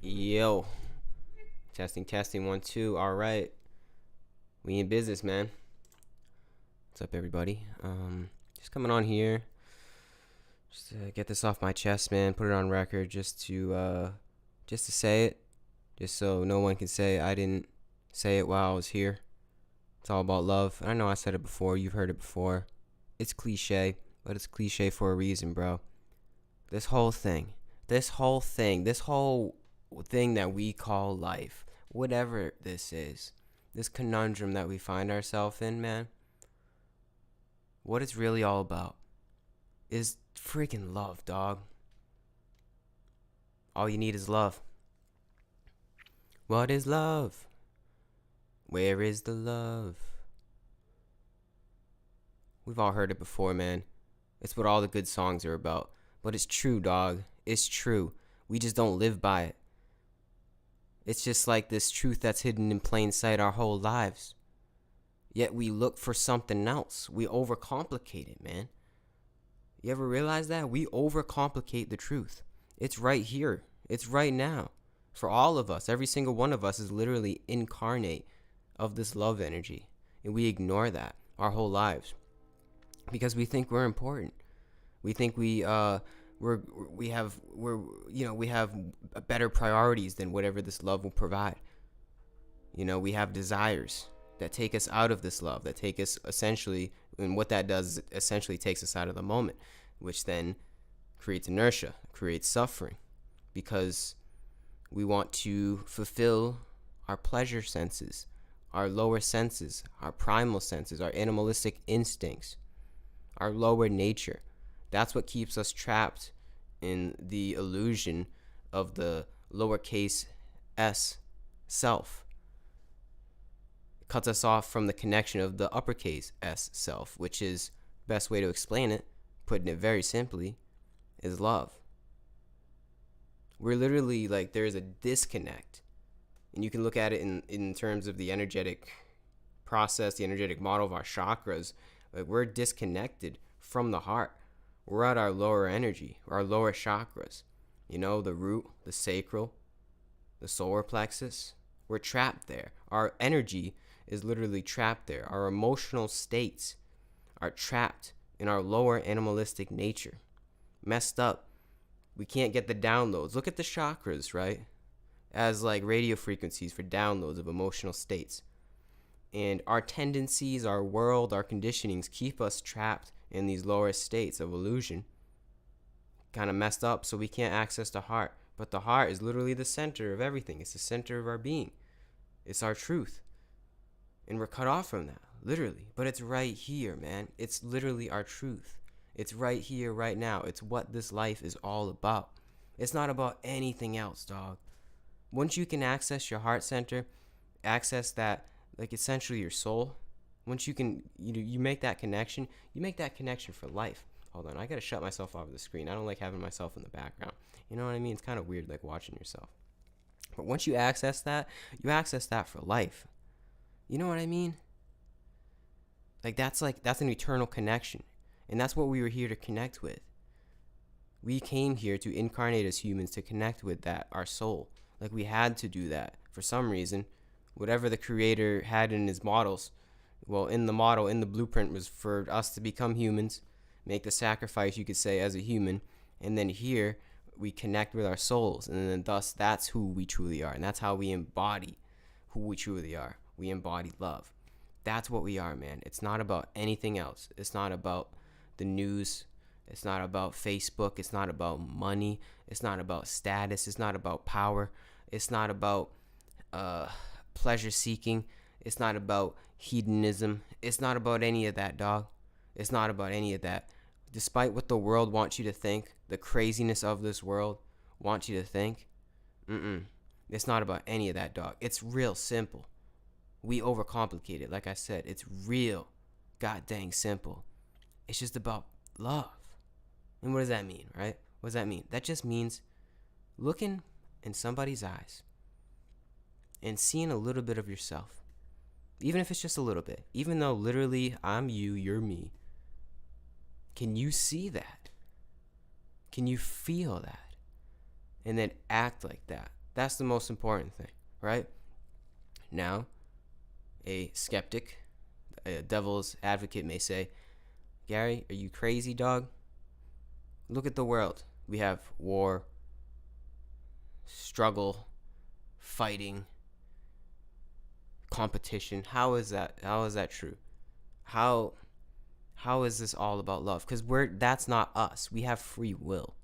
Yo, testing, 1 2. All right, we in business, man. What's up, everybody? Just coming on here, just to get this off my chest, man. Put it on record, just to say it, just so no one can say I didn't say it while I was here. It's all about love. I know I said it before. You've heard it before. It's cliche, but it's cliche for a reason, bro. This whole thing, this whole thing that we call life, whatever this is, this conundrum that we find ourselves in, man, what it's really all about is freaking love, dog. All you need is love. What is love? Where is the love? We've all heard it before, man. It's what all the good songs are about. But it's true, dog. It's true. We just don't live by it. It's just like this truth that's hidden in plain sight our whole lives. Yet we look for something else. We overcomplicate it, man. You ever realize that? We overcomplicate the truth. It's right here. It's right now. For all of us, every single one of us is literally incarnate of this love energy. And we ignore that our whole lives. Because we think we're important. We think we have better priorities than whatever this love will provide. We have desires that take us out of this love, that take us essentially, and what that does is essentially takes us out of the moment, which then creates inertia, creates suffering, because we want to fulfill our pleasure senses, our lower senses, our primal senses, our animalistic instincts, our lower nature. That's what keeps us trapped in the illusion of the lowercase s self. It cuts us off from the connection of the uppercase s self, which is, best way to explain it, putting it very simply, is love. We're literally like, there's a disconnect. And you can look at it in terms of the energetic process, the energetic model of our chakras. Like, we're disconnected from the heart. We're at our lower energy, our lower chakras. The root, the sacral, the solar plexus. We're trapped there. Our energy is literally trapped there. Our emotional states are trapped in our lower animalistic nature. Messed up. We can't get the downloads. Look at the chakras, right? As like radio frequencies for downloads of emotional states. And our tendencies, our world, our conditionings keep us trapped in these lower states of illusion. Kind of messed up, so we can't access the heart. But the heart is literally the center of everything. It's the center of our being. It's our truth. And we're cut off from that, literally. But it's right here, man. It's literally our truth. It's right here, right now. It's what this life is all about. It's not about anything else, dog. Once you can access your heart center, access that, like, essentially your soul, once you can, you make that connection, you make that connection for life. Hold on, I gotta shut myself off of the screen. I don't like having myself in the background. You know what I mean? It's kind of weird, like, watching yourself. But once you access that for life. You know what I mean? That's an eternal connection. And that's what we were here to connect with. We came here to incarnate as humans to connect with that, our soul. Like, we had to do that for some reason. Whatever the creator had in his models, well, in the model, in the blueprint, was for us to become humans, make the sacrifice, you could say, as a human. And then here we connect with our souls, and then thus that's who we truly are, and that's how we embody who we truly are. We embody love. That's what we are, man. It's not about anything else. It's not about the news. It's not about Facebook. It's not about money. It's not about status. It's not about power. It's not about pleasure seeking. It's not about hedonism. It's not about any of that, dog. It's not about any of that. Despite what the world wants you to think, the craziness of this world wants you to think, it's not about any of that, dog. It's real simple. We overcomplicate it. Like I said, it's real god dang simple. It's just about love. And what does that mean, right? What does that mean? That just means looking in somebody's eyes and seeing a little bit of yourself. Even if it's just a little bit. Even though literally I'm you, you're me. Can you see that? Can you feel that? And then act like that. That's the most important thing, right? Now, a skeptic, a devil's advocate may say, Gary, are you crazy, dog? Look at the world. We have war, struggle, fighting, competition. How is that? How is that true? How is this all about love? Because that's not us. We have free will,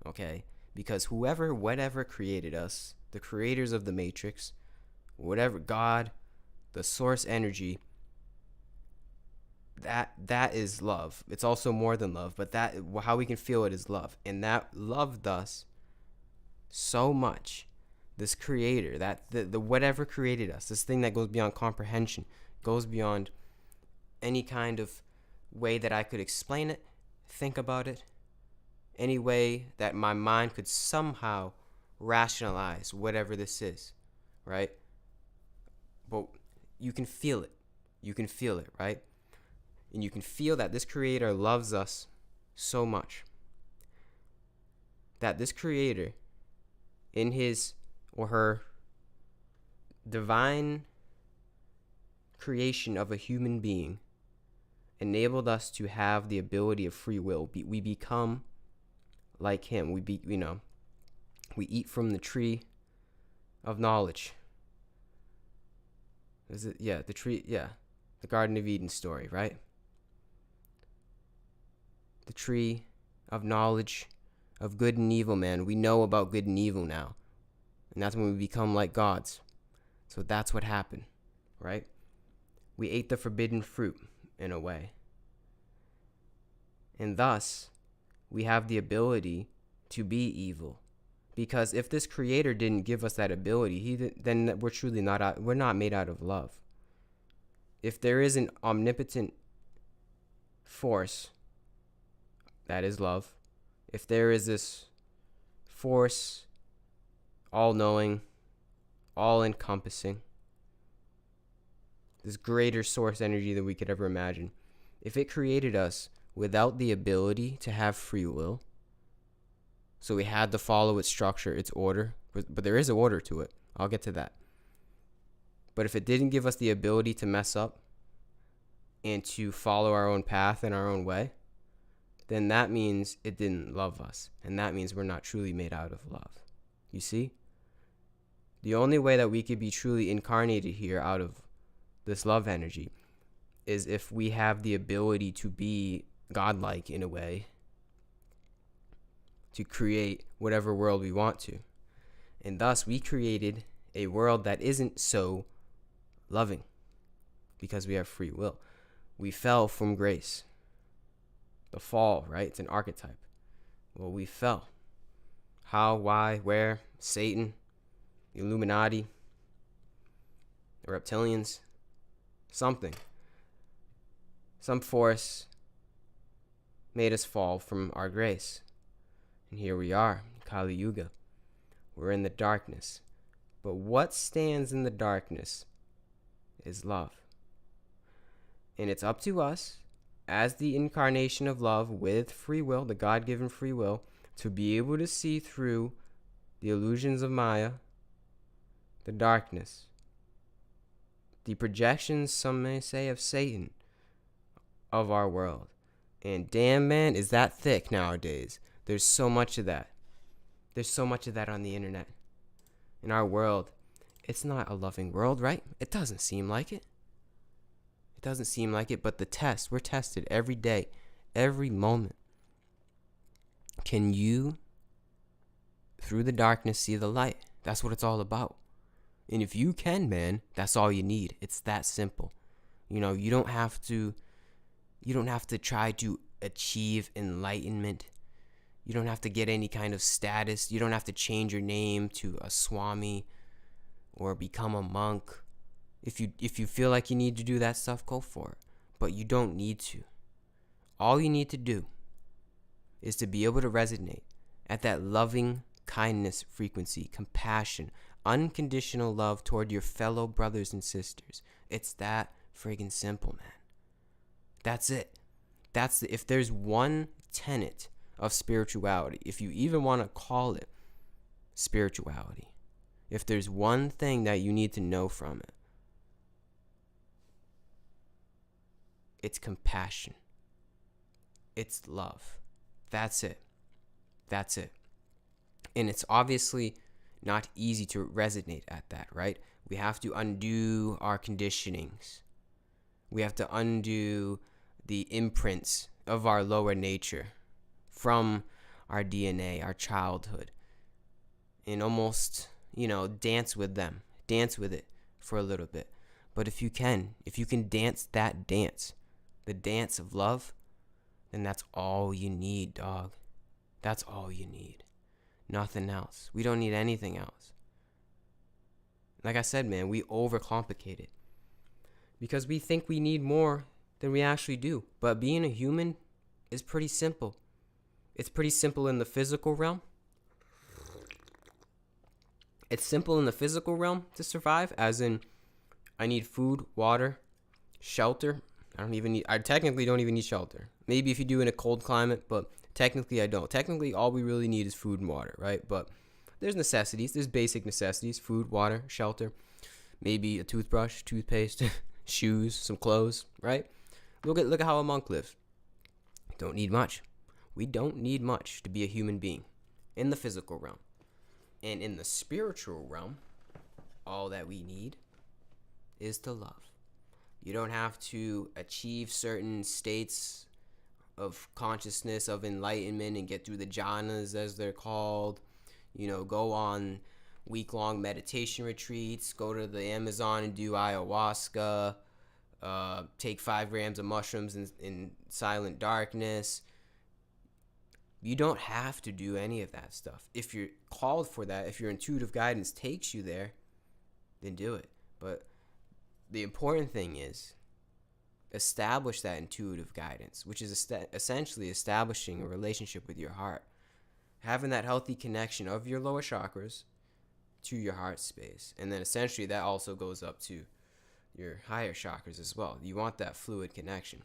okay? Because whatever created us, the creators of the Matrix, whatever, God, the source energy, that is love. It's also more than love, but that, how we can feel it, is love. And that loved us so much, this creator, that the whatever created us, this thing that goes beyond comprehension, goes beyond any kind of way that I could explain it, think about it, any way that my mind could somehow rationalize whatever this is, right? But you can feel it. You can feel it, right? And you can feel that this creator loves us so much. That this creator, in his or her divine creation of a human being, enabled us to have the ability of free will. We become like him. We eat from the tree of knowledge. Is it? Yeah, the tree. Yeah, the Garden of Eden story, right? The tree of knowledge of good and evil, man. We know about good and evil now, and that's when we become like gods. So that's what happened, right? We ate the forbidden fruit, in a way. And thus, we have the ability to be evil. Because if this creator didn't give us that ability, then we're truly we're not made out of love. If there is an omnipotent force, that is love. If there is this force, all-knowing, all-encompassing, this greater source energy than we could ever imagine, if it created us without the ability to have free will, so we had to follow its structure, its order, but there is an order to it. I'll get to that. But if it didn't give us the ability to mess up and to follow our own path in our own way, then that means it didn't love us. And that means we're not truly made out of love. You see? The only way that we could be truly incarnated here out of this love energy is if we have the ability to be godlike in a way, to create whatever world we want to. And thus we created a world that isn't so loving because we have free will. We fell from grace. The fall, right? It's an archetype. Well, we fell. How, why, where? Satan, the Illuminati, the reptilians, something. Some force made us fall from our grace. And here we are, Kali Yuga. We're in the darkness. But what stands in the darkness is love. And it's up to us, as the incarnation of love with free will, the God-given free will, to be able to see through the illusions of Maya, the darkness, the projections, some may say, of Satan, of our world. And damn, man, is that thick nowadays. There's so much of that. There's so much of that on the internet. In our world, it's not a loving world, right? It doesn't seem like it. It doesn't seem like it, but we're tested every day, every moment. Can you, through the darkness, see the light? That's what it's all about. And if you can, man, that's all you need. It's that simple. You know, you don't have to try to achieve enlightenment. You don't have to get any kind of status. You don't have to change your name to a Swami or become a monk. If you feel like you need to do that stuff, go for it. But you don't need to. All you need to do is to be able to resonate at that loving kindness frequency, compassion, unconditional love toward your fellow brothers and sisters. It's that friggin' simple, man. That's it. If there's one tenet of spirituality, if you even want to call it spirituality, if there's one thing that you need to know from it, it's compassion. It's love. That's it. That's it. And it's obviously not easy to resonate at that, right? We have to undo our conditionings. We have to undo the imprints of our lower nature from our DNA, our childhood, and almost, dance with them, dance with it for a little bit. But if you can dance that dance, the dance of love, then that's all you need, dog. That's all you need. Nothing else. We don't need anything else. Like I said, man, we overcomplicate it because we think we need more than we actually do. But being a human is pretty simple. It's pretty simple in the physical realm. It's simple in the physical realm to survive, as in I need food, water, shelter. I technically don't even need shelter. Maybe if you do in a cold climate, but technically I don't. Technically all we really need is food and water, right? But there's necessities, there's basic necessities: food, water, shelter, maybe a toothbrush, toothpaste, shoes, some clothes, right? Look at how a monk lives. Don't need much. We don't need much to be a human being in the physical realm. And in the spiritual realm, all that we need is to love. You don't have to achieve certain states of consciousness, of enlightenment, and get through the jhanas, as they're called. Go on week-long meditation retreats, go to the Amazon and do ayahuasca, take 5 grams of mushrooms in silent darkness. You don't have to do any of that stuff. If you're called for that, if your intuitive guidance takes you there, then do it. But the important thing is establish that intuitive guidance, which is essentially establishing a relationship with your heart, having that healthy connection of your lower chakras to your heart space. And then essentially that also goes up to your higher chakras as well. You want that fluid connection.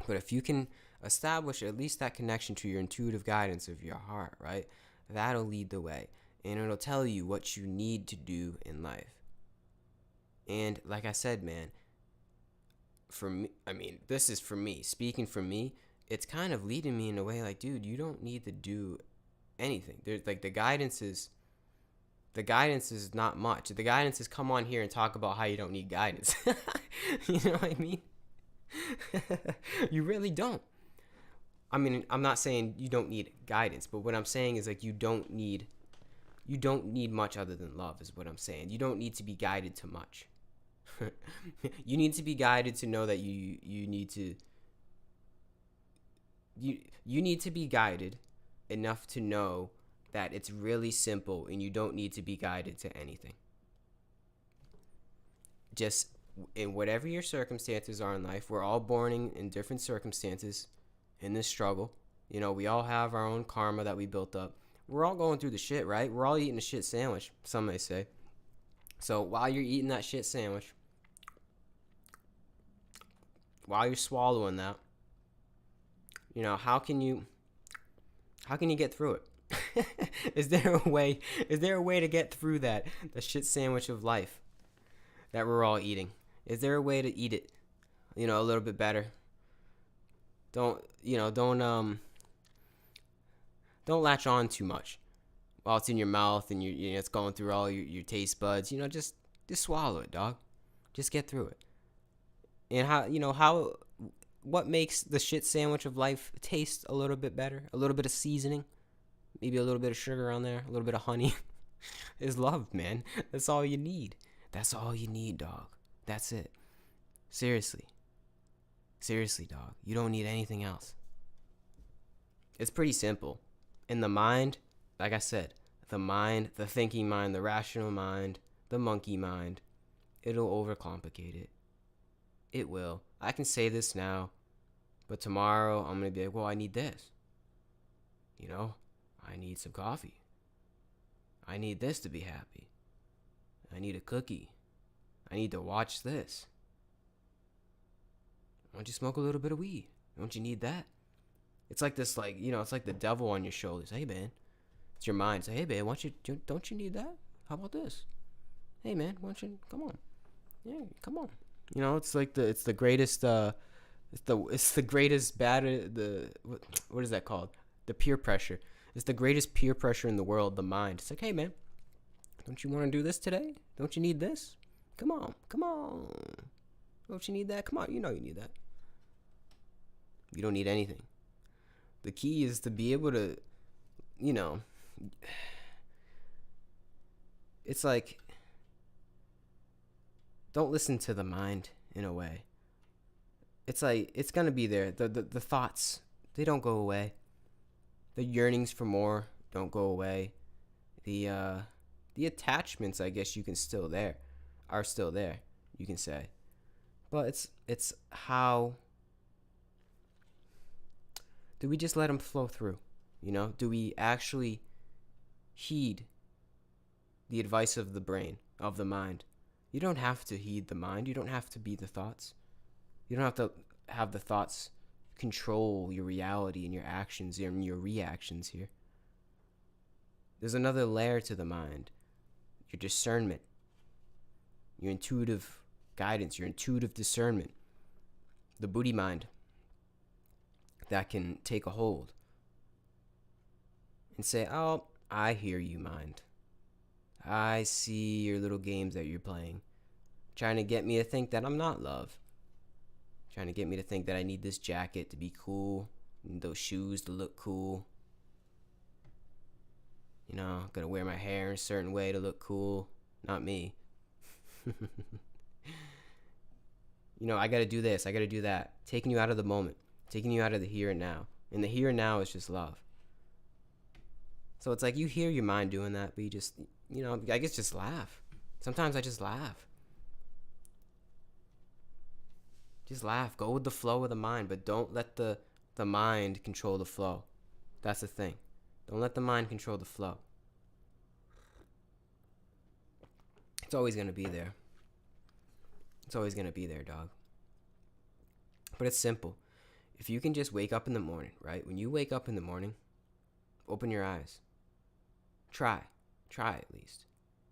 But if you can establish at least that connection to your intuitive guidance of your heart, right, that'll lead the way. And it'll tell you what you need to do in life. And like I said, man, for me, this is for me. Speaking for me, it's kind of leading me in a way like, dude, you don't need to do anything. There's like the guidance is not much. The guidance is come on here and talk about how you don't need guidance. You know what I mean? You really don't. I'm not saying you don't need guidance, but what I'm saying is like you don't need much other than love is what I'm saying. You don't need to be guided to much. You need to be guided to know that you need to be guided enough to know that it's really simple and you don't need to be guided to anything. Just in whatever your circumstances are in life, we're all born in different circumstances in this struggle. We all have our own karma that we built up. We're all going through the shit, right? We're all eating a shit sandwich, some may say. So while you're eating that shit sandwich, while you're swallowing that, how can you get through it? Is there a way to get through the shit sandwich of life that we're all eating? Is there a way to eat it, a little bit better? Don't latch on too much while it's in your mouth and it's going through all your taste buds. Just swallow it, dog. Just get through it. And what makes the shit sandwich of life taste a little bit better? A little bit of seasoning, maybe a little bit of sugar on there, a little bit of honey, is love, man. That's all you need. That's all you need, dog. That's it. Seriously, dog. You don't need anything else. It's pretty simple. In the mind, like I said, the thinking mind, the rational mind, the monkey mind, it'll overcomplicate it. It will. I can say this now, but tomorrow I'm going to be like, well, I need this. I need some coffee. I need this to be happy. I need a cookie. I need to watch this. Why don't you smoke a little bit of weed? Don't you need that? It's like this, it's like the devil on your shoulders. Hey, man. It's your mind. Say, hey, man, don't you need that? How about this? Hey man, why don't you come on? Yeah, come on. You know, it's the greatest it's the greatest what is that called? The peer pressure. It's the greatest peer pressure in the world, the mind. It's like, hey man, don't you want to do this today? Don't you need this? Come on, come on. Don't you need that? Come on, you know you need that. You don't need anything. The key is to be able to, you know, it's like, don't listen to the mind in a way. It's like, it's going to be there. The thoughts, they don't go away. The yearnings for more don't go away. The attachments, I guess you can still there, are still there, you can say. But it's how do we just let them flow through? You know, do we actually heed the advice of the brain, of the mind? You don't have to heed the mind. You don't have to be the thoughts. You don't have to have the thoughts control your reality and your actions and your reactions here. There's another layer to the mind. Your discernment, your intuitive guidance, your intuitive discernment, the Buddhi mind that can take a hold and say, oh, I hear you, mind. I see your little games that you're playing, trying to get me to think that I'm not love, trying to get me to think that I need this jacket to be cool, need those shoes to look cool. You know, gotta wear my hair in a certain way to look cool. Not me. You know, I gotta do this, I gotta do that. Taking you out of the moment, taking you out of the here and now. And the here and now is just love. So it's like you hear your mind doing that, but you just, you know, I guess just laugh. Sometimes I just laugh. Just laugh. Go with the flow of the mind, but don't let the mind control the flow. That's the thing. Don't let the mind control the flow. It's always going to be there. It's always going to be there, dog. But it's simple. If you can just wake up in the morning, right? When you wake up in the morning, open your eyes. Try at least.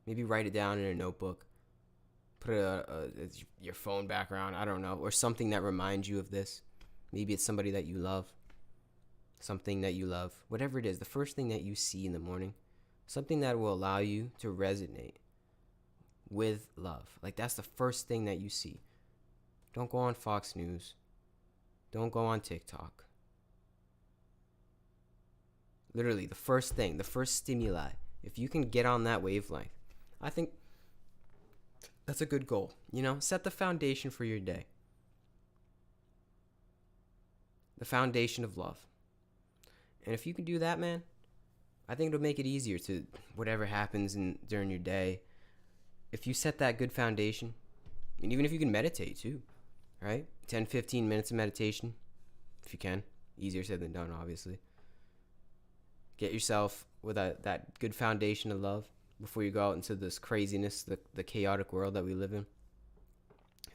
Maybe write it down in a notebook. Put your phone background, I don't know, or something that reminds you of this. Maybe it's somebody that you love. Something that you love. Whatever it is, the first thing that you see in the morning. Something that will allow you to resonate with love. Like, that's the first thing that you see. Don't go on Fox News. Don't go on TikTok. Literally, the first thing, the first stimuli. If you can get on that wavelength, I think that's a good goal. You know, set the foundation for your day. The foundation of love. And if you can do that, man, I think it'll make it easier to whatever happens during your day. If you set that good foundation, and even if you can meditate too, right? 10, 15 minutes of meditation, if you can. Easier said than done, obviously. Get yourself with that good foundation of love before you go out into this craziness, the chaotic world that we live in.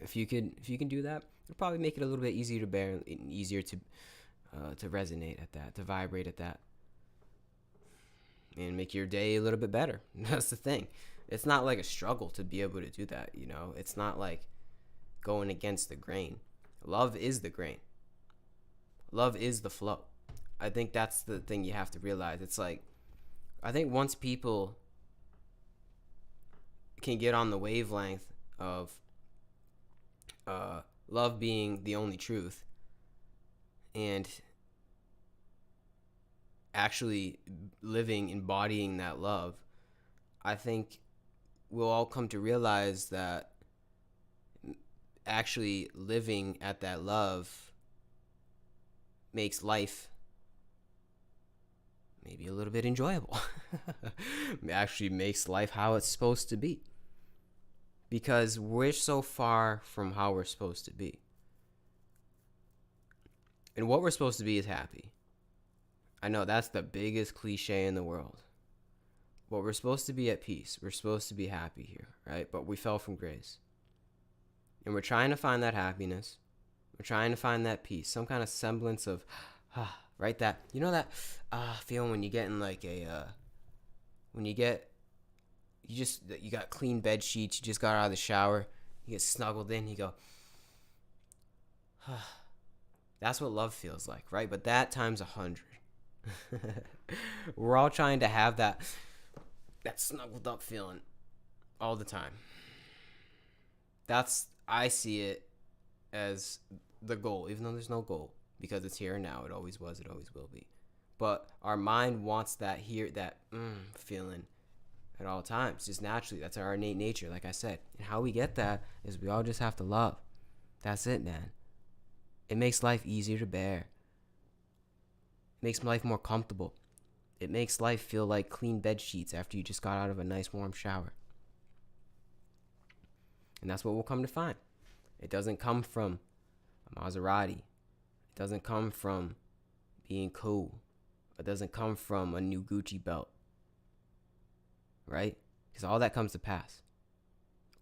If you can do that, it'll probably make it a little bit easier to bear and easier to resonate at that, to vibrate at that, and make your day a little bit better. That's the thing. It's not like a struggle to be able to do that, you know? It's not like going against the grain. Love is the grain. Love is the flow. I think that's the thing you have to realize. It's like, I think once people can get on the wavelength of love being the only truth and actually living, embodying that love, I think we'll all come to realize that actually living at that love makes life maybe a little bit enjoyable. Actually makes life how it's supposed to be. Because we're so far from how we're supposed to be. And what we're supposed to be is happy. I know that's the biggest cliche in the world. But we're supposed to be at peace. We're supposed to be happy here, right? But we fell from grace. And we're trying to find that happiness. We're trying to find that peace. Some kind of semblance of, right? That, you know that feeling when you get in like you you got clean bed sheets, you just got out of the shower, you get snuggled in, you go, that's what love feels like, right? But that times 100. We're all trying to have that snuggled up feeling all the time. I see it as the goal, even though there's no goal, because it's here and now. It always was, it always will be. But our mind wants that feeling at all times, just naturally. That's our innate nature, like I said. And how we get that is we all just have to love. That's it, man. It makes life easier to bear. It makes life more comfortable. It makes life feel like clean bed sheets after you just got out of a nice warm shower. And that's what we'll come to find. It doesn't come from a Maserati. It doesn't come from being cool. It doesn't come from a new Gucci belt. Right? Because all that comes to pass.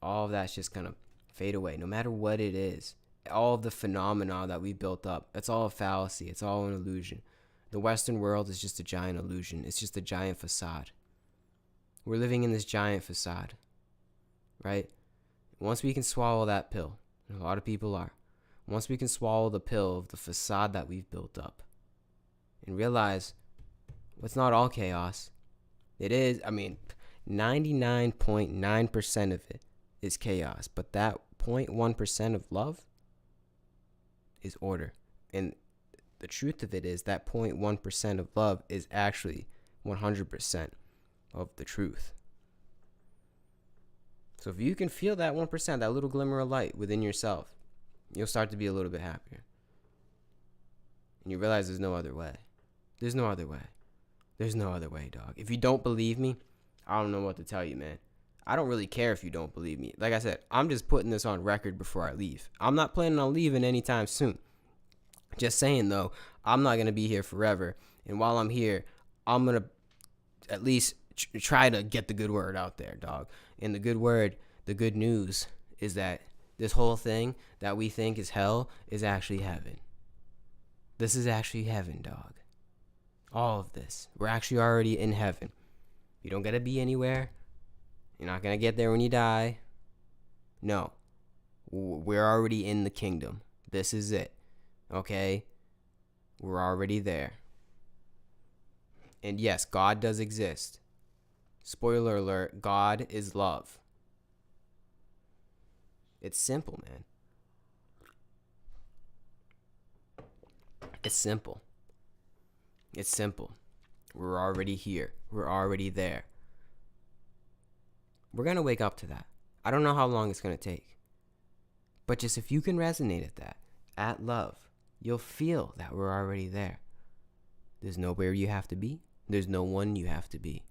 All of that's just going to fade away, no matter what it is. All of the phenomena that we built up, it's all a fallacy. It's all an illusion. The Western world is just a giant illusion. It's just a giant facade. We're living in this giant facade. Right? Once we can swallow that pill, and a lot of people are, once we can swallow the pill of the facade that we've built up and realize it's not all chaos. It is, 99.9% of it is chaos, but that 0.1% of love is order. And the truth of it is that 0.1% of love is actually 100% of the truth. So if you can feel that 1%, that little glimmer of light within yourself, you'll start to be a little bit happier. And you realize there's no other way. There's no other way. There's no other way, dog. If you don't believe me, I don't know what to tell you, man. I don't really care if you don't believe me. Like I said, I'm just putting this on record before I leave. I'm not planning on leaving anytime soon. Just saying, though, I'm not going to be here forever. And while I'm here, I'm going to at least try to get the good word out there, dog. And the good word, the good news is that this whole thing that we think is hell is actually heaven. This is actually heaven, dog. All of this. We're actually already in heaven. You don't got to be anywhere. You're not going to get there when you die. No. We're already in the kingdom. This is it. Okay? We're already there. And yes, God does exist. Spoiler alert, God is love. It's simple, man. It's simple. It's simple. We're already here. We're already there. We're going to wake up to that. I don't know how long it's going to take. But just if you can resonate at that, at love, you'll feel that we're already there. There's nowhere you have to be. There's no one you have to be.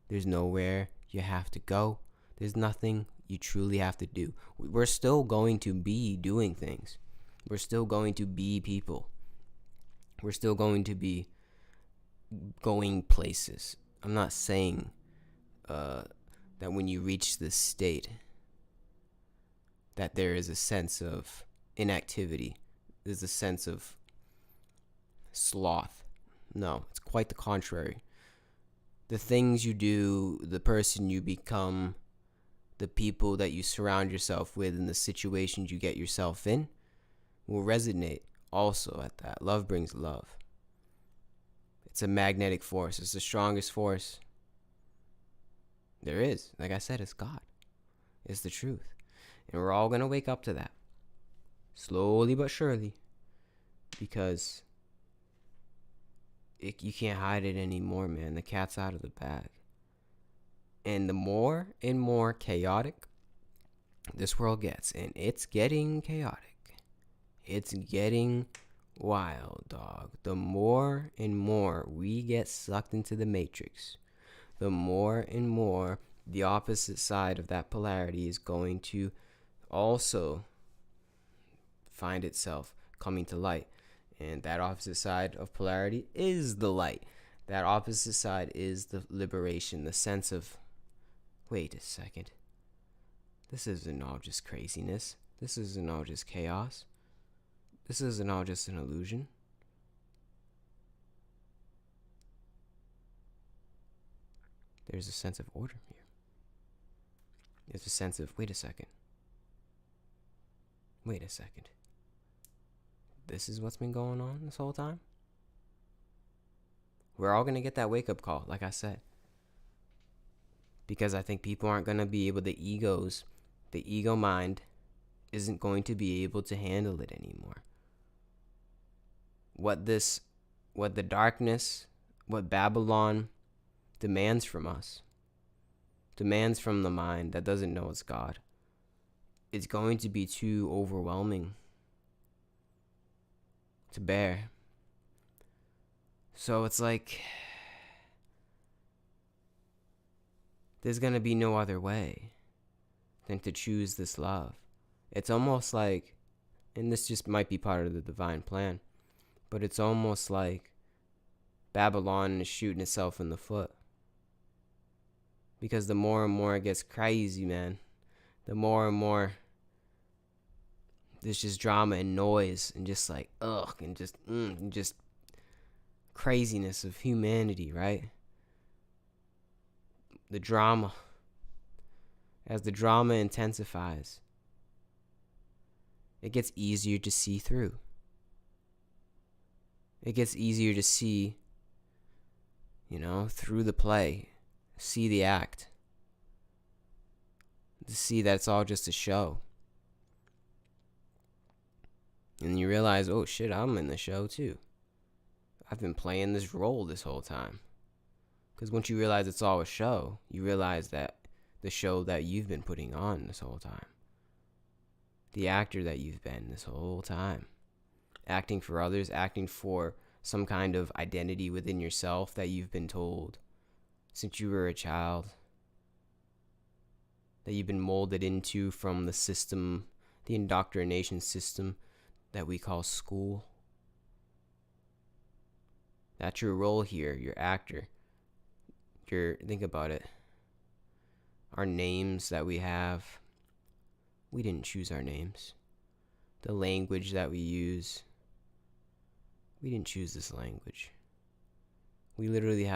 There's nowhere you have to go. There's nothing you truly have to do. We're still going to be doing things. We're still going to be people. We're still going to be going places. I'm not saying that when you reach this state that there is a sense of inactivity. There's a sense of sloth. No, it's quite the contrary. The things you do, the person you become, the people that you surround yourself with, and the situations you get yourself in will resonate also at that. Love brings love. It's a magnetic force. It's the strongest force there is. Like I said, it's God. It's the truth. And we're all going to wake up to that. Slowly but surely. Because you can't hide it anymore, man. The cat's out of the bag. And the more and more chaotic this world gets, and it's getting chaotic, it's getting wild, dog. The more and more we get sucked into the matrix, the more and more the opposite side of that polarity is going to also find itself coming to light. And that opposite side of polarity is the light. That opposite side is the liberation, the sense of, wait a second, this isn't all just craziness. This isn't all just chaos. This isn't all just an illusion. There's a sense of order here. There's a sense of, wait a second. This is what's been going on this whole time? We're all going to get that wake-up call, like I said. Because I think people aren't going to be able, the ego mind isn't going to be able to handle it anymore. What the darkness, what Babylon demands from us, demands from the mind that doesn't know it's God, it's going to be too overwhelming to bear. So it's like, there's going to be no other way than to choose this love. It's almost like, and this just might be part of the divine plan, but it's almost like Babylon is shooting itself in the foot. Because the more and more it gets crazy, man, the more and more there's just drama and noise and just like, and just craziness of humanity, right? The drama. As the drama intensifies, it gets easier to see through. It gets easier to see, through the play, see the act, to see that it's all just a show. And you realize, oh shit, I'm in the show too. I've been playing this role this whole time. Because once you realize it's all a show, you realize that the show that you've been putting on this whole time, the actor that you've been this whole time, acting for others, acting for some kind of identity within yourself that you've been told since you were a child, that you've been molded into from the system, the indoctrination system that we call school. That's your role here, your actor. Think about it. Our names that we have, we didn't choose our names. The language that we use, we didn't choose this language. We literally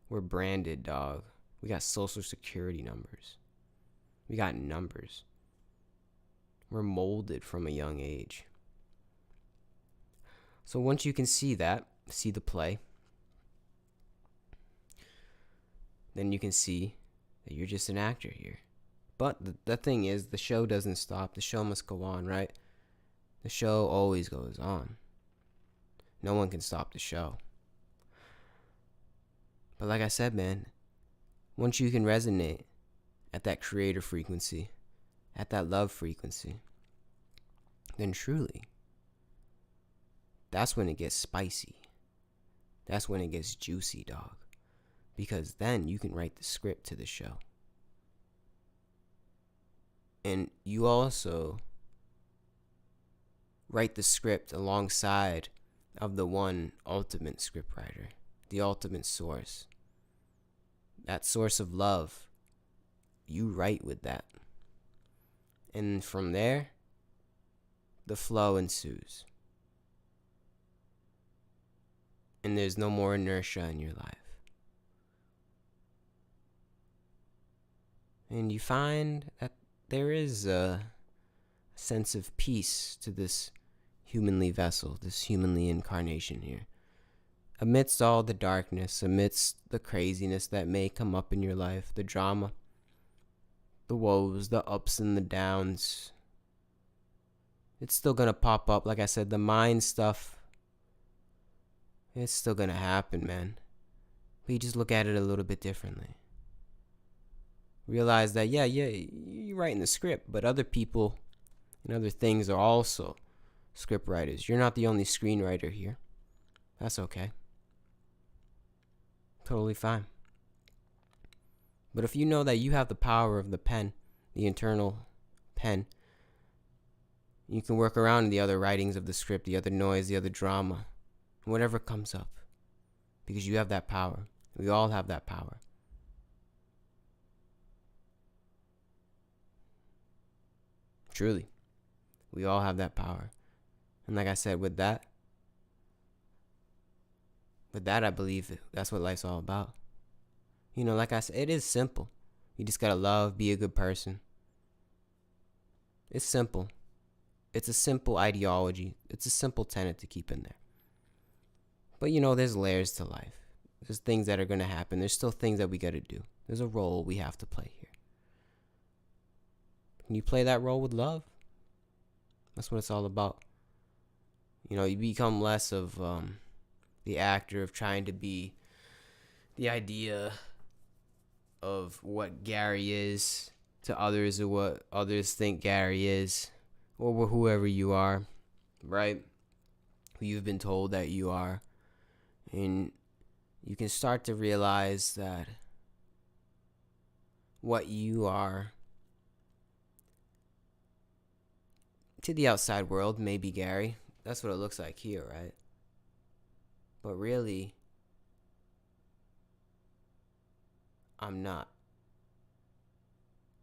we're branded, dog. We got social security numbers. We got numbers. We're molded from a young age. So once you can see that, see the play, then you can see that you're just an actor here. But the thing is, the show doesn't stop. The show must go on, right? The show always goes on. No one can stop the show. But like I said, man, once you can resonate at that creator frequency, at that love frequency, then truly, that's when it gets spicy. That's when it gets juicy, dog. Because then you can write the script to the show. And you also write the script alongside of the one ultimate scriptwriter, the ultimate source. That source of love, you write with that. And from there, the flow ensues. And there's no more inertia in your life. And you find that there is a sense of peace to this humanly vessel, this humanly incarnation here. Amidst all the darkness, amidst the craziness that may come up in your life, the drama, the woes, the ups and the downs, it's still going to pop up. Like I said, the mind stuff, it's still going to happen, man. But you just look at it a little bit differently. Realize that, yeah, you're writing the script, but other people and other things are also script writers. You're not the only screenwriter here. That's okay. Totally fine. But if you know that you have the power of the pen, the internal pen, you can work around the other writings of the script, the other noise, the other drama, whatever comes up. Because you have that power. We all have that power. Truly. We all have that power. And like I said, with that, I believe that's what life's all about. Like I said, it is simple. You just gotta love, be a good person. It's simple. It's a simple ideology. It's a simple tenet to keep in there. But there's layers to life. There's things that are gonna happen. There's still things that we gotta do. There's a role we have to play here. Can you play that role with love? That's what it's all about. You become less of the actor of trying to be the idea of what Gary is to others, or what others think Gary is, or whoever you are, right? Who you've been told that you are. And you can start to realize that what you are to the outside world may be Gary. That's what it looks like here, right? But really, I'm not.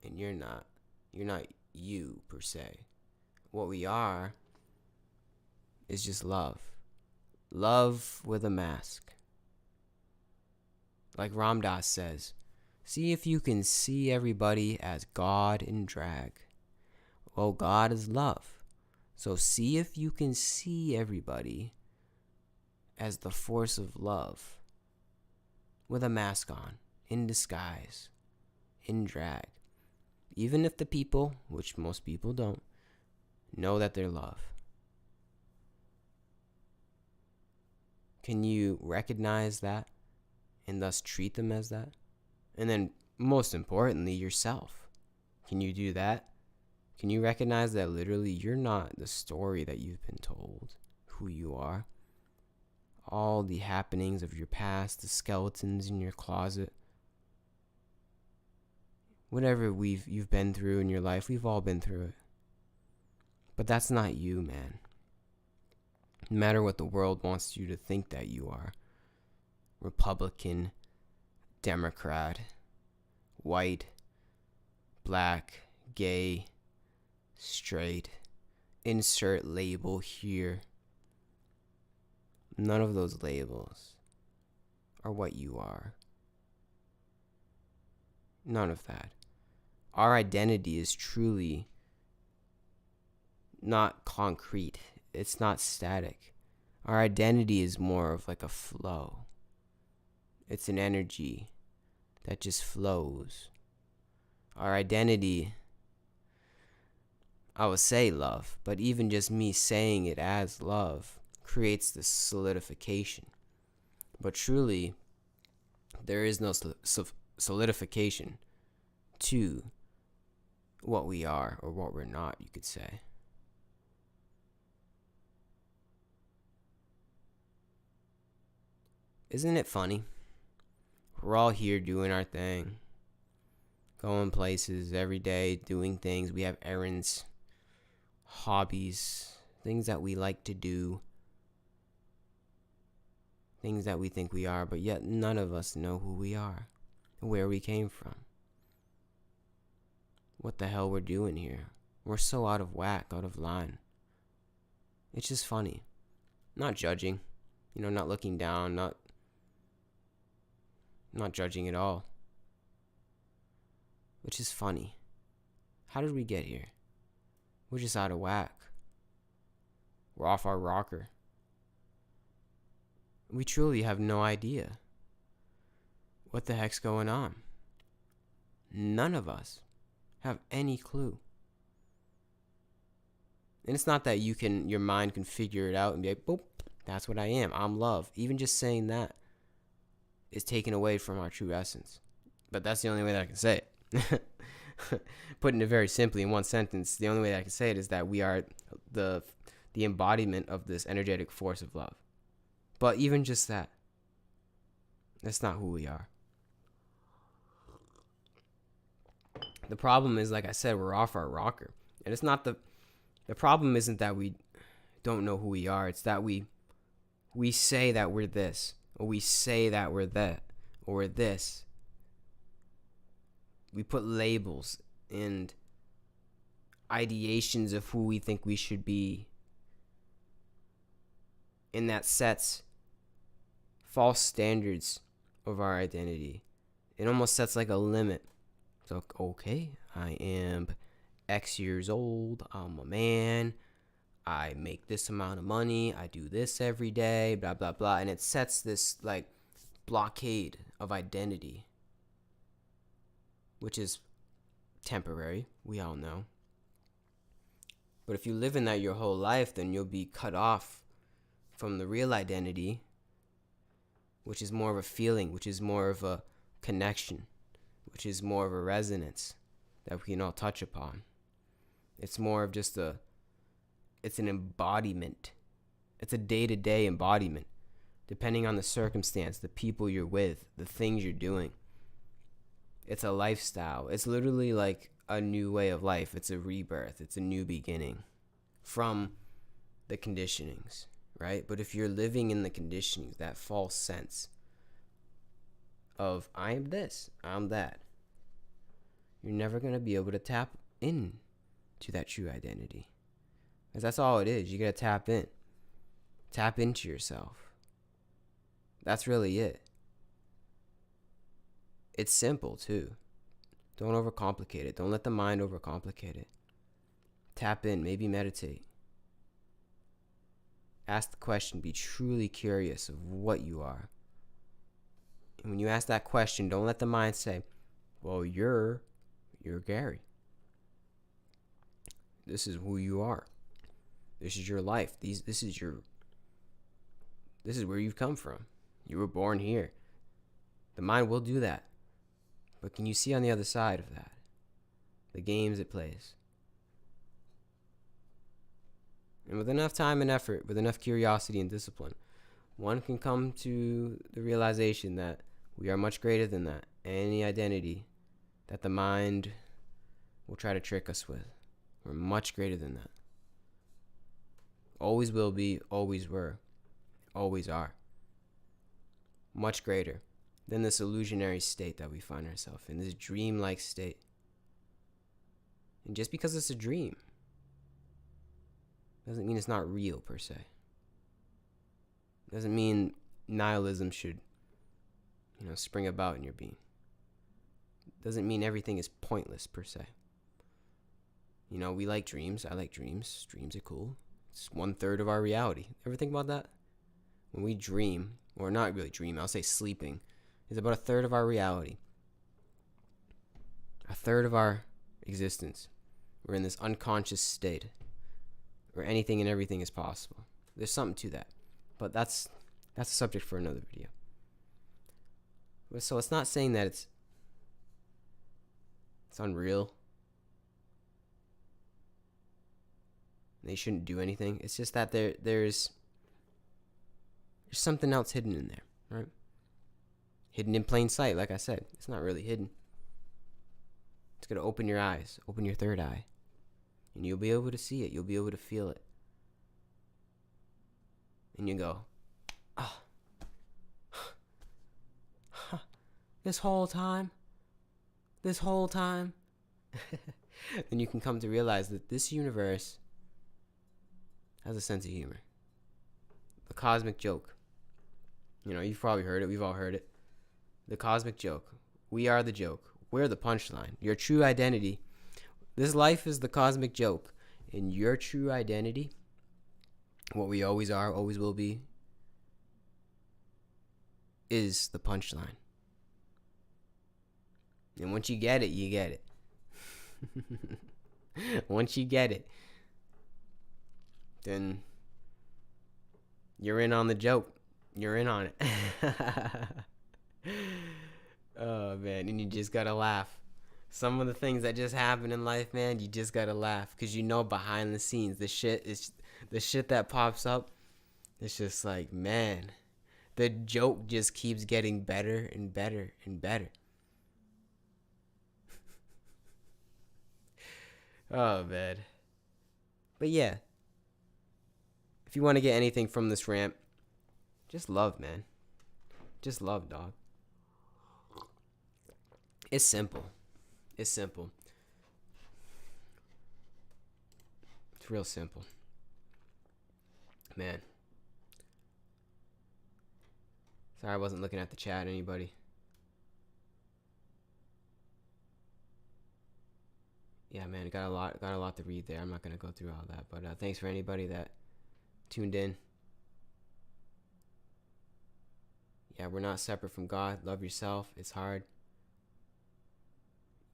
And you're not. You're not you, per se. What we are is just love. Love with a mask. Like Ram Dass says, see if you can see everybody as God in drag. Well, God is love. So see if you can see everybody as the force of love, with a mask on, in disguise, in drag. Even if the people, which most people don't, know that they're love. Can you recognize that and thus treat them as that? And then, most importantly, yourself. Can you do that? Can you recognize that literally you're not the story that you've been told, who you are? All the happenings of your past, the skeletons in your closet, whatever you've been through in your life, we've all been through it. But that's not you, man. No matter what the world wants you to think that you are. Republican, Democrat, white, black, gay, straight, insert label here. None of those labels are what you are. None of that. Our identity is truly not concrete. It's not static. Our identity is more of like a flow. It's an energy that just flows. Our identity, I would say love, but even just me saying it as love creates this solidification. But truly, there is no solidification to what we are or what we're not, you could say. Isn't it funny? We're all here doing our thing, going places every day, doing things. We have errands, hobbies, things that we like to do, things that we think we are, but yet none of us know who we are, where we came from, what the hell we're doing here. We're so out of whack, out of line. It's just funny. Not judging, not looking down, not judging at all. Which is funny. How did we get here? We're just out of whack. We're off our rocker. We truly have no idea what the heck's going on. None of us have any clue. And it's not that your mind can figure it out and be like, boop, that's what I am. I'm love. Even just saying that is taken away from our true essence. But that's the only way that I can say it. Putting it very simply in one sentence, the only way that I can say it is that we are the embodiment of this energetic force of love. But even just that's not who we are. The problem is, like I said, we're off our rocker. And it's not the problem isn't that we don't know who we are. It's that we say that we're this, or we say that we're that, or we're this. We put labels and ideations of who we think we should be. And that sets false standards of our identity. It almost sets like a limit So, okay, I am X years old. I'm a man. I make this amount of money. I do this every day, blah, blah, blah. And it sets this like blockade of identity, which is temporary. We all know. But if you live in that your whole life, then you'll be cut off from the real identity, which is more of a feeling, which is more of a connection, which is more of a resonance that we can all touch upon. It's more of just it's an embodiment. It's a day-to-day embodiment, depending on the circumstance, the people you're with, the things you're doing. It's a lifestyle. It's literally like a new way of life. It's a rebirth. It's a new beginning from the conditionings, right? But if you're living in the conditionings, that false sense of I am this, I'm that, you're never going to be able to tap in to that true identity. Because that's all it is. You got to tap in. Tap into yourself. That's really it. It's simple too. Don't overcomplicate it. Don't let the mind overcomplicate it. Tap in, maybe meditate. Ask the question, be truly curious of what you are. And when you ask that question, don't let the mind say, well, you're Gary. This is who you are. This is your life. This is where you've come from. You were born here. The mind will do that. But can you see on the other side of that? The games it plays. And with enough time and effort, with enough curiosity and discipline, one can come to the realization that we are much greater than that. Any identity that the mind will try to trick us with. We're much greater than that. Always will be, always were, always are. Much greater than this illusionary state that we find ourselves in, this dreamlike state. And just because it's a dream doesn't mean it's not real per se. Doesn't mean nihilism should, spring about in your being. Doesn't mean everything is pointless per se. We like dreams. I like dreams. Dreams are cool. It's 1/3 of our reality. Ever think about that? When we dream, or not really dream, I'll say sleeping, is about 1/3 of our reality. 1/3 of our existence. We're in this unconscious state where anything and everything is possible. There's something to that. But that's a subject for another video. So it's not saying that it's unreal. They shouldn't do anything. It's just that there's something else hidden in there, right? Hidden in plain sight, like I said. It's not really hidden. It's going to open your eyes, open your third eye, and you'll be able to see it. You'll be able to feel it. And you go, oh, this whole time. And you can come to realize that this universe has a sense of humor. The cosmic joke. You've probably heard it. We've all heard it. The cosmic joke. We are the joke. We're the punchline. Your true identity. This life is the cosmic joke. And your true identity, what we always are, always will be, is the punchline. And once you get it, you get it. Once you get it, then you're in on the joke. You're in on it. Oh, man. And you just gotta laugh. Some of the things that just happen in life, man, you just gotta laugh. Because behind the scenes, the shit that pops up, it's just like, man, the joke just keeps getting better and better and better. Oh, man. But yeah, if you want to get anything from this rant, just love, man. Just love, dog. It's simple. It's real simple. Man. Sorry I wasn't looking at the chat, anybody. Yeah, man, got a lot to read there. I'm not gonna go through all that, but thanks for anybody that tuned in. Yeah, we're not separate from God. Love yourself. It's hard.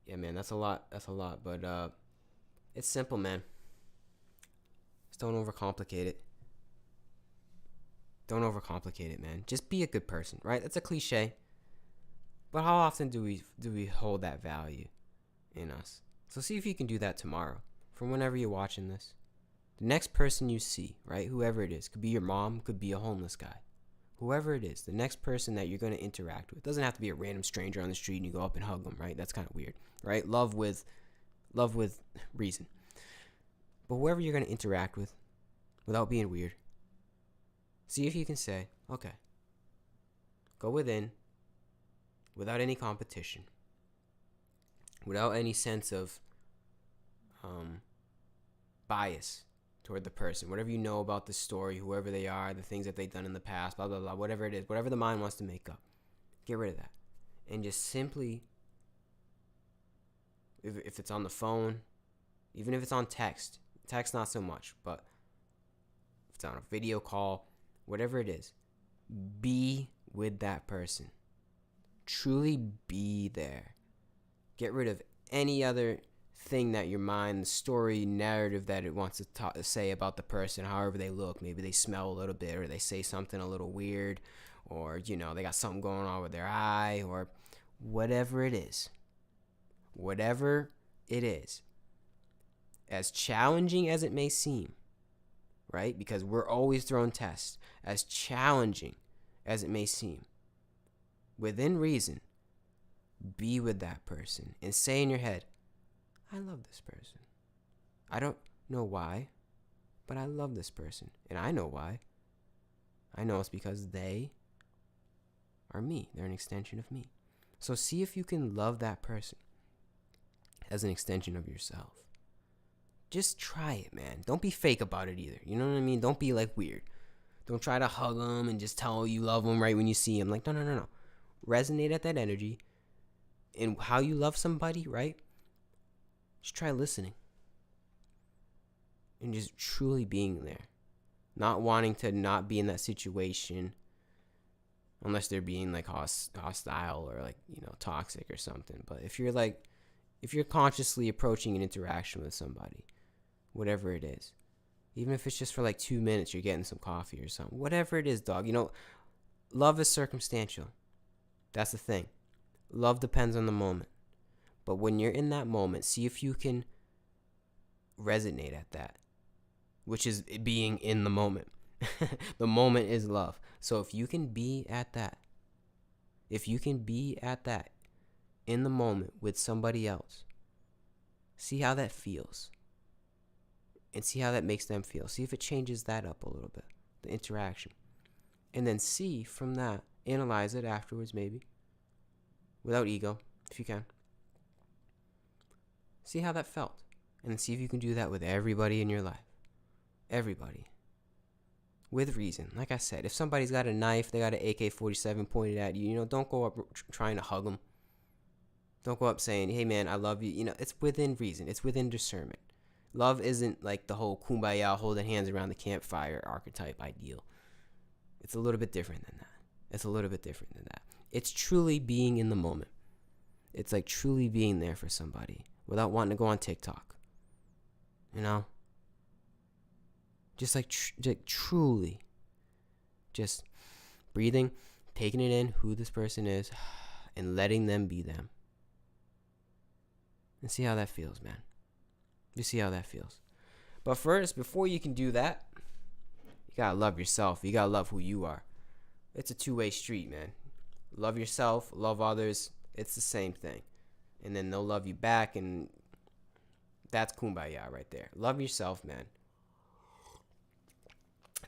Yeah, man, that's a lot. That's a lot, but it's simple, man. Just don't overcomplicate it. Don't overcomplicate it, man. Just be a good person, right? That's a cliche, but how often do we hold that value in us? So see if you can do that tomorrow, from whenever you're watching this. The next person you see, right? Whoever it is, could be your mom, could be a homeless guy. Whoever it is, the next person that you're going to interact with, doesn't have to be a random stranger on the street and you go up and hug them, right? That's kind of weird, right? Love with reason. But whoever you're going to interact with, without being weird, see if you can say, okay, go within, without any competition, without any sense of bias toward the person. Whatever you know about the story, whoever they are, the things that they've done in the past, blah, blah, blah, whatever it is, whatever the mind wants to make up, get rid of that. And just simply, if it's on the phone, even if it's on text not so much, but if it's on a video call, whatever it is, be with that person. Truly be there. Get rid of any other thing that your mind, the story, narrative that it wants to say about the person, however they look. Maybe they smell a little bit, or they say something a little weird, or, they got something going on with their eye, or whatever it is. Whatever it is. As challenging as it may seem, right? Because we're always thrown tests. As challenging as it may seem, within reason, be with that person and say in your head, I love this person. I don't know why, but I love this person. And I know why. I know it's because they are me. They're an extension of me. So see if you can love that person as an extension of yourself. Just try it, man. Don't be fake about it either. You know what I mean? Don't be like weird. Don't try to hug them and just tell you love them right when you see them. Like, no. Resonate at that energy. And how you love somebody, right? Just try listening. And just truly being there. Not wanting to not be in that situation. Unless they're being like hostile or like, toxic or something. But if you're consciously approaching an interaction with somebody, whatever it is, even if it's just for like 2 minutes, you're getting some coffee or something, whatever it is, dog, love is circumstantial. That's the thing. Love depends on the moment. But when you're in that moment, see if you can resonate at that, which is being in the moment. The moment is love. So if you can be at that, in the moment with somebody else, see how that feels. And see how that makes them feel. See if it changes that up a little bit, the interaction. And then see from that, analyze it afterwards maybe, without ego, if you can. See how that felt. And see if you can do that with everybody in your life. Everybody. With reason. Like I said, if somebody's got a knife, they got an AK-47 pointed at you, don't go up trying to hug them. Don't go up saying, hey man, I love you. It's within reason. It's within discernment. Love isn't like the whole kumbaya, holding hands around the campfire archetype ideal. It's a little bit different than that. It's truly being in the moment. It's like truly being there for somebody without wanting to go on TikTok. Just like truly just breathing, taking it in, who this person is, and letting them be them. And see how that feels, man. You see how that feels. But first, before you can do that, you gotta love yourself. You gotta love who you are. It's a two-way street, man. Love yourself, love others. It's the same thing. And then they'll love you back, and that's kumbaya right there. Love yourself, man.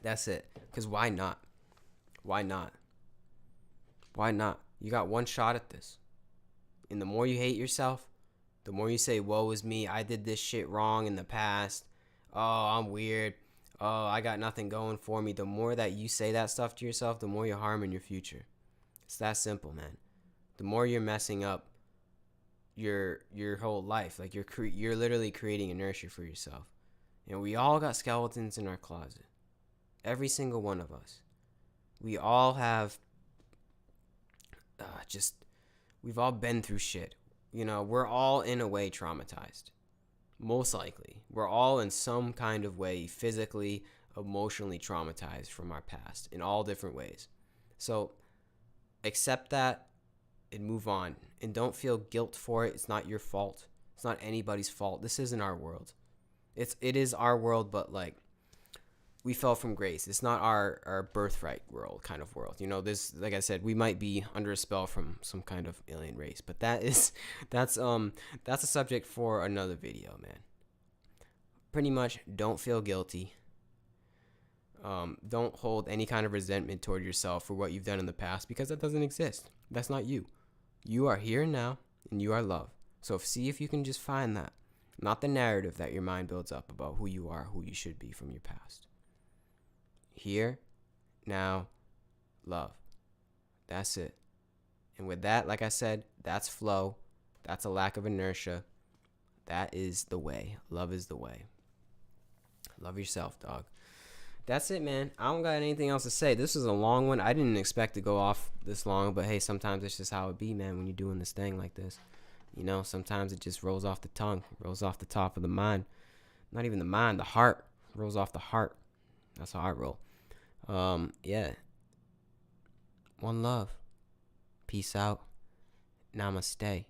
That's it. Because why not? Why not? You got one shot at this. And the more you hate yourself, the more you say, woe is me, I did this shit wrong in the past. Oh, I'm weird. Oh, I got nothing going for me. The more that you say that stuff to yourself, the more you're harming your future. It's that simple, man. The more you're messing up your whole life. Like you're literally creating inertia for yourself. And we all got skeletons in our closet. Every single one of us. We all have just we've all been through shit. We're all in a way traumatized. Most likely. We're all in some kind of way physically, emotionally traumatized from our past in all different ways. So accept that and move on. And don't feel guilt for it. It's not your fault. It's not anybody's fault. This isn't our world. It is our world, but like we fell from grace. It's not our birthright world, kind of world. This, like I said, we might be under a spell from some kind of alien race, but that's a subject for another video, man. Pretty much, don't feel guilty. Don't hold any kind of resentment toward yourself for what you've done in the past, because that doesn't exist. That's not you. You are here now, and you are loved. So see if you can just find that, not the narrative that your mind builds up about who you are, who you should be from your past. Here, now, love. That's it. And with that, like I said, that's flow. That's a lack of inertia. That is the way. Love is the way. Love yourself, dog. That's it, man. I don't got anything else to say. This is a long one. I didn't expect to go off this long, but hey, sometimes it's just how it be, man, when you're doing this thing like this. Sometimes it just rolls off the tongue, rolls off the top of the mind. Not even the mind, the heart. Rolls off the heart. That's how I roll. Yeah. One love. Peace out. Namaste.